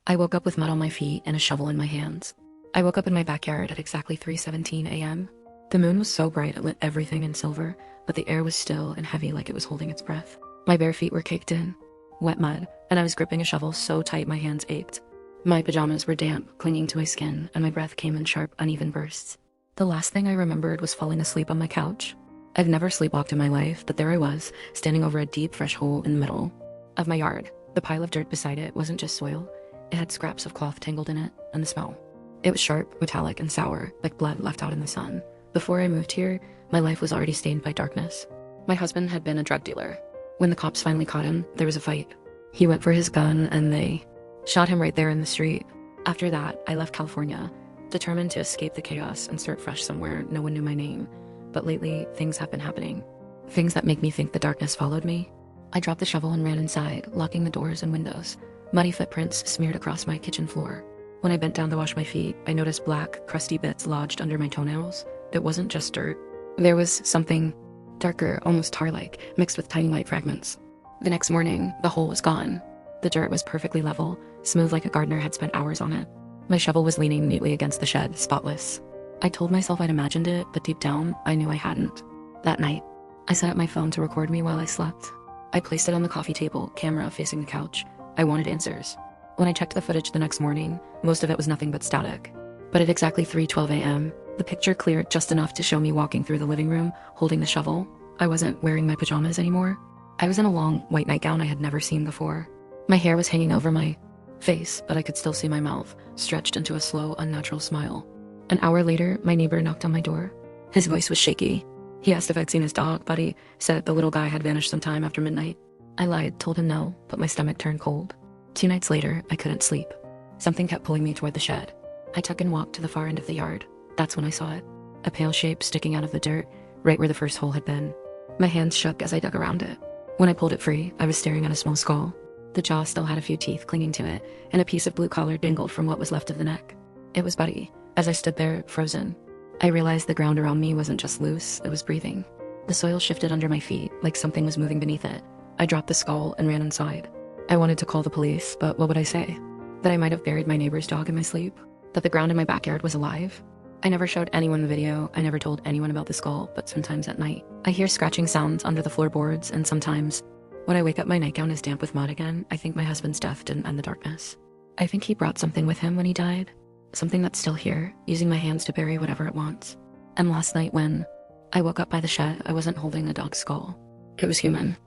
I woke up with mud on my feet and a shovel in my hands. I woke up in my backyard at exactly 3:17 a.m. The moon was so bright it lit everything in silver, but the air was still and heavy like it was holding its breath. My bare feet were caked in wet mud, and I was gripping a shovel so tight my hands ached. My pajamas were damp, clinging to my skin, and my breath came in sharp, uneven bursts. The last thing I remembered was falling asleep on my couch. I've never sleepwalked in my life, but there I was, standing over a deep, fresh hole in the middle of my yard. The pile of dirt beside it wasn't just soil. It had scraps of cloth tangled in it, and the smell. It was sharp, metallic, and sour, like blood left out in the sun. Before I moved here, my life was already stained by darkness. My husband had been a drug dealer. When the cops finally caught him, there was a fight. He went for his gun, and they shot him right there in the street. After that, I left California, determined to escape the chaos and start fresh somewhere no one knew my name. But lately, things have been happening. Things that make me think the darkness followed me. I dropped the shovel and ran inside, locking the doors and windows. Muddy footprints smeared across my kitchen floor. When I bent down to wash my feet, I noticed black, crusty bits lodged under my toenails. It wasn't just dirt. There was something darker, almost tar-like, mixed with tiny white fragments. The next morning, the hole was gone. The dirt was perfectly level, smooth like a gardener had spent hours on it. My shovel was leaning neatly against the shed, spotless. I told myself I'd imagined it, but deep down, I knew I hadn't. That night, I set up my phone to record me while I slept. I placed it on the coffee table, camera facing the couch. I wanted answers. When I checked the footage the next morning, most of it was nothing but static. But at exactly 3:12 a.m., the picture cleared just enough to show me walking through the living room, holding the shovel. I wasn't wearing my pajamas anymore. I was in a long, white nightgown I had never seen before. My hair was hanging over my face, but I could still see my mouth, stretched into a slow, unnatural smile. An hour later, my neighbor knocked on my door. His voice was shaky. He asked if I'd seen his dog, but he said the little guy had vanished sometime after midnight. I lied, told him no, but my stomach turned cold. 2 nights later, I couldn't sleep. Something kept pulling me toward the shed. I took and walked to the far end of the yard. That's when I saw it. A pale shape sticking out of the dirt, right where the first hole had been. My hands shook as I dug around it. When I pulled it free, I was staring at a small skull. The jaw still had a few teeth clinging to it, and a piece of blue collar dangled from what was left of the neck. It was Buddy. As I stood there, frozen, I realized the ground around me wasn't just loose, it was breathing. The soil shifted under my feet, like something was moving beneath it. I dropped the skull and ran inside. I wanted to call the police, but what would I say? That I might have buried my neighbor's dog in my sleep? That the ground in my backyard was alive? I never showed anyone the video, I never told anyone about the skull, but sometimes at night, I hear scratching sounds under the floorboards, and sometimes, when I wake up my nightgown is damp with mud again, I think my husband's death didn't end the darkness. I think he brought something with him when he died. Something that's still here, using my hands to bury whatever it wants. And last night when I woke up by the shed, I wasn't holding a dog's skull. It was human.